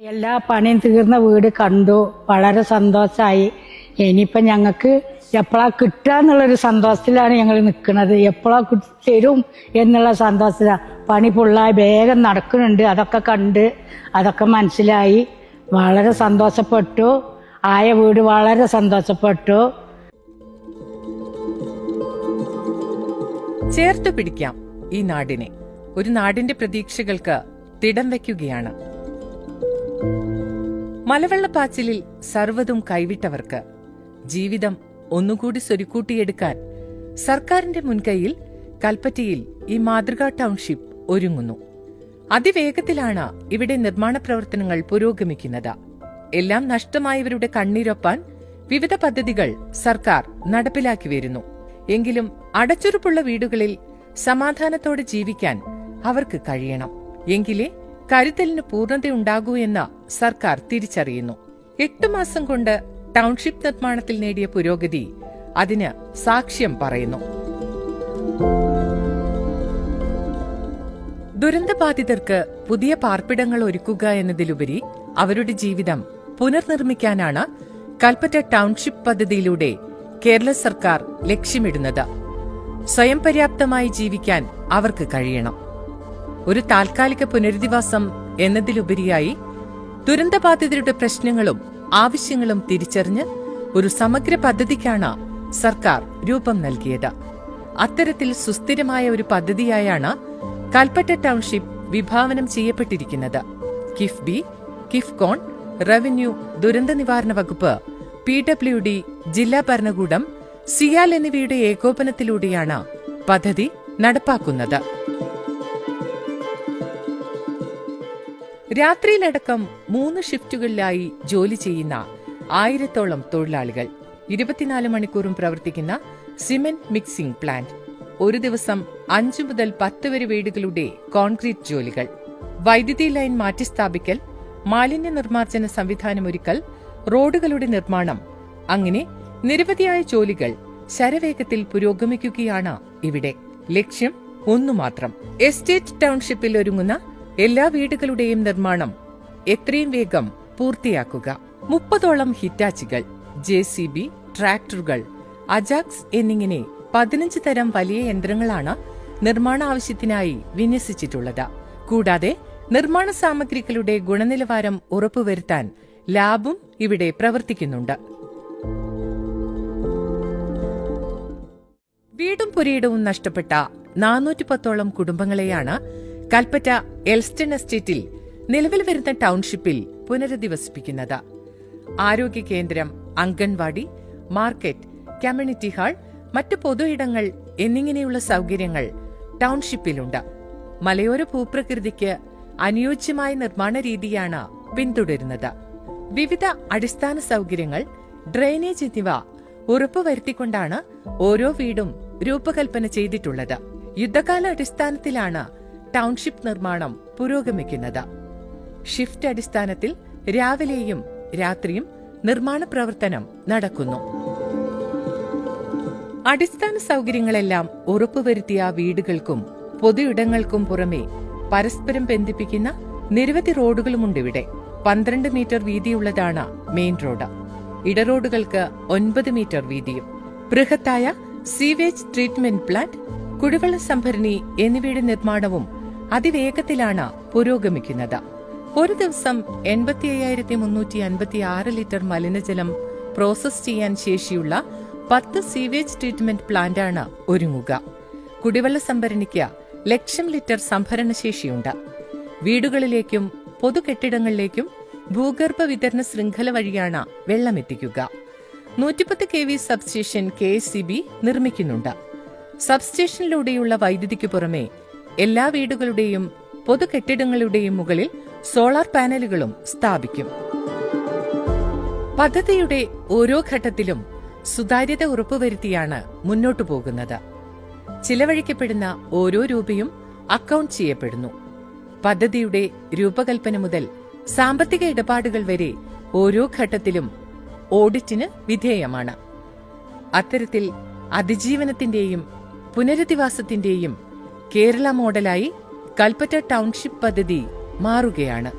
എല്ലാ പണിയും തീർന്ന വീട് കണ്ടു, വളരെ സന്തോഷമായി. ഇനിയിപ്പം ഞങ്ങൾക്ക് എപ്പോഴാ കിട്ടുക എന്നുള്ളൊരു സന്തോഷത്തിലാണ് ഞങ്ങൾ നിൽക്കുന്നത്. എപ്പോഴാ തരും എന്നുള്ള സന്തോഷത്തിലാണ്. പണി ഫുള്ളായി വേഗം നടക്കുന്നുണ്ട്. അതൊക്കെ കണ്ട് അതൊക്കെ മനസ്സിലായി വളരെ സന്തോഷപ്പെട്ടു. ആയ വീട് വളരെ സന്തോഷപ്പെട്ടു. ചേർത്തു പിടിക്കാം ഈ നാടിനെ. ഒരു നാടിന്റെ പ്രതീക്ഷകൾക്ക് തിടം വയ്ക്കുകയാണ്. മലവെള്ളപ്പാച്ചിലിൽ സർവ്വതും കൈവിട്ടവർക്ക് ജീവിതം ഒന്നുകൂടി സ്വരുക്കൂട്ടിയെടുക്കാൻ സർക്കാരിന്റെ മുൻകൈയിൽ കൽപ്പറ്റയിൽ ഈ മാതൃകാ ടൗൺഷിപ്പ് ഒരുങ്ങുന്നു. അതിവേഗത്തിലാണ് ഇവിടെ നിർമ്മാണ പ്രവർത്തനങ്ങൾ പുരോഗമിക്കുന്നത്. എല്ലാം നഷ്ടമായവരുടെ കണ്ണീരൊപ്പാൻ വിവിധ പദ്ധതികൾ സർക്കാർ നടപ്പിലാക്കി വരുന്നു. എങ്കിലും അടച്ചുറപ്പുള്ള വീടുകളിൽ സമാധാനത്തോടെ ജീവിക്കാൻ അവർക്ക് കഴിയണം. എങ്കിലേ കരുതലിന് പൂർണ്ണതയുണ്ടാകൂ എന്ന് സർക്കാർ തിരിച്ചറിയുന്നു. 8 മാസം കൊണ്ട് ടൗൺഷിപ്പ് നിർമ്മാണത്തിൽ നേടിയ പുരോഗതി അതിന് സാക്ഷ്യം പറയുന്നു. ദുരന്തബാധിതർക്ക് പുതിയ പാർപ്പിടങ്ങൾ ഒരുക്കുക എന്നതിലുപരി അവരുടെ ജീവിതം പുനർനിർമ്മിക്കാനാണ് കൽപ്പറ്റ ടൗൺഷിപ്പ് പദ്ധതിയിലൂടെ കേരള സർക്കാർ ലക്ഷ്യമിടുന്നത്. സ്വയം പര്യാപ്തമായി ജീവിക്കാൻ അവർക്ക് കഴിയണം. ഒരു താൽക്കാലിക പുനരധിവാസം എന്നതിലുപരിയായി ദുരന്തബാധിതരുടെ പ്രശ്നങ്ങളും ആവശ്യങ്ങളും തിരിച്ചറിഞ്ഞ് ഒരു സമഗ്ര പദ്ധതിക്കാണ് സർക്കാർ രൂപം നൽകിയത്. അത്തരത്തിൽ സുസ്ഥിരമായ ഒരു പദ്ധതിയായാണ് കൽപ്പറ്റ ടൗൺഷിപ്പ് വിഭാവനം ചെയ്യപ്പെട്ടിരിക്കുന്നത്. കിഫ്ബി, കിഫ്കോൺ, റവന്യൂ, ദുരന്ത നിവാരണ വകുപ്പ്, PWD, ജില്ലാ ഭരണകൂടം, സിയാൽ എന്നിവയുടെ ഏകോപനത്തിലൂടെയാണ് പദ്ധതി നടപ്പാക്കുന്നത്. രാത്രിയിലടക്കം 3 ഷിഫ്റ്റുകളിലായി ജോലി ചെയ്യുന്ന 1000-ഓളം തൊഴിലാളികൾ, 24 മണിക്കൂറും പ്രവർത്തിക്കുന്ന സിമന്റ് മിക്സിംഗ് പ്ലാന്റ്, ഒരു ദിവസം 5 മുതൽ 10 വരെ വീടുകളുടെ കോൺക്രീറ്റ് ജോലികൾ, വൈദ്യുതി ലൈൻ മാറ്റിസ്ഥാപിക്കൽ, മാലിന്യ നിർമ്മാർജ്ജന സംവിധാനമൊരുക്കൽ, റോഡുകളുടെ നിർമ്മാണം, അങ്ങനെ നിരവധിയായ ജോലികൾ ശരവേഗത്തിൽ പുരോഗമിക്കുകയാണ് ഇവിടെ. ലക്ഷ്യം ഒന്നുമാത്രം: എസ്റ്റേറ്റ് ടൗൺഷിപ്പിൽ ഒരുങ്ങുന്ന എല്ലാ വീടുകളുടെയും നിർമ്മാണം എത്രയും വേഗം പൂർത്തിയാക്കുക. 30ഓളം ഹിറ്റാച്ചികൾ, JCB, ട്രാക്ടറുകൾ, അജാക്സ് എന്നിങ്ങനെ 15 തരം വലിയ യന്ത്രങ്ങളാണ് നിർമ്മാണ ആവശ്യത്തിനായി വിന്യസിച്ചിട്ടുള്ളത്. കൂടാതെ നിർമ്മാണ സാമഗ്രികളുടെ ഗുണനിലവാരം ഉറപ്പുവരുത്താൻ ലാബും ഇവിടെ പ്രവർത്തിക്കുന്നുണ്ട്. വീടും പുരയിടവും നഷ്ടപ്പെട്ട 410ഓളം കുടുംബങ്ങളെയാണ് കൽപ്പറ്റ എൽസ്റ്റൺ എസ്റ്റേറ്റിൽ നിലവിൽ വരുന്ന ടൗൺഷിപ്പിൽ പുനരധിവസിപ്പിക്കുന്നത്. ആരോഗ്യ കേന്ദ്രം, അംഗൻവാടി, മാർക്കറ്റ്, കമ്മ്യൂണിറ്റി ഹാൾ, മറ്റ് പൊതു ഇടങ്ങൾ എന്നിങ്ങനെയുള്ള സൗകര്യങ്ങൾ ടൗൺഷിപ്പിലുണ്ട്. മലയോര ഭൂപ്രകൃതിക്ക് അനുയോജ്യമായ നിർമ്മാണ രീതിയാണ് പിന്തുടരുന്നത്. വിവിധ അടിസ്ഥാന സൗകര്യങ്ങൾ, ഡ്രെയിനേജ് എന്നിവ ഉറപ്പുവരുത്തിക്കൊണ്ടാണ് ഓരോ വീടും രൂപകൽപ്പന ചെയ്തിട്ടുള്ളത്. യുദ്ധകാല അടിസ്ഥാനത്തിലാണ് ടൗൺഷിപ്പ് നിർമ്മാണം പുരോഗമിക്കുന്നത്. ഷിഫ്റ്റ് അടിസ്ഥാനത്തിൽ രാവിലെയും രാത്രിയും നിർമ്മാണ പ്രവർത്തനം നടക്കുന്നു. അടിസ്ഥാന സൗകര്യങ്ങളെല്ലാം ഉറപ്പുവരുത്തിയ വീടുകൾക്കും പൊതു ഇടങ്ങൾക്കും പുറമെ പരസ്പരം ബന്ധിപ്പിക്കുന്ന നിരവധി റോഡുകളുമുണ്ടിവിടെ. 12 മീറ്റർ വീതിയുള്ളതാണ് മെയിൻ റോഡ്. ഇടറോഡുകൾക്ക് 9 മീറ്റർ വീതിയും. ബൃഹത്തായ സീവേജ് ട്രീറ്റ്മെന്റ് പ്ലാന്റ്, കുടിവെള്ള സംഭരണി എന്നിവയുടെ നിർമ്മാണവും അതിവേഗത്തിലാണ് പുരോഗമിക്കുന്നത്. ഒരു ദിവസം 85,356 ലിറ്റർ മലിനജലം പ്രോസസ് ചെയ്യാൻ ശേഷിയുള്ള 10 സീവേജ് ട്രീറ്റ്മെന്റ് പ്ലാന്റാണ് ഒരുങ്ങുക. കുടിവെള്ള സംഭരണിക്ക് 1,00,000 ലിറ്റർ സംഭരണശേഷിയുണ്ട്. വീടുകളിലേക്കും പൊതുകെട്ടിടങ്ങളിലേക്കും ഭൂഗർഭ വിതരണ ശൃംഖല വഴിയാണ് വെള്ളമെത്തിക്കുക. 110 kV സബ്സ്റ്റേഷൻ KSCB നിർമ്മിക്കുന്നുണ്ട്. സബ്സ്റ്റേഷനിലൂടെയുള്ള വൈദ്യുതിക്ക് പുറമെ എല്ലാ വീടുകളുടെയും പൊതുകെട്ടിടങ്ങളുടെയും മുകളിൽ സോളാർ പാനലുകളും സ്ഥാപിക്കും. പദ്ധതിയുടെ ഓരോ ഘട്ടത്തിലും സുതാര്യത ഉറപ്പുവരുത്തിയാണ് മുന്നോട്ടു പോകുന്നത്. ചിലവഴിക്കപ്പെടുന്ന ഓരോ രൂപയും അക്കൗണ്ട് ചെയ്യപ്പെടുന്നു. പദ്ധതിയുടെ രൂപകൽപ്പന മുതൽ സാമ്പത്തിക ഇടപാടുകൾ വരെ ഓരോ ഘട്ടത്തിലും ഓഡിറ്റിന് വിധേയമാണ്. അത്തരത്തിൽ അതിജീവനത്തിന്റെയും പുനരധിവാസത്തിന്റെയും കേരള മോഡലായി കൽപ്പറ്റ ടൗൺഷിപ്പ് പദ്ധതി മാറുകയാണ്.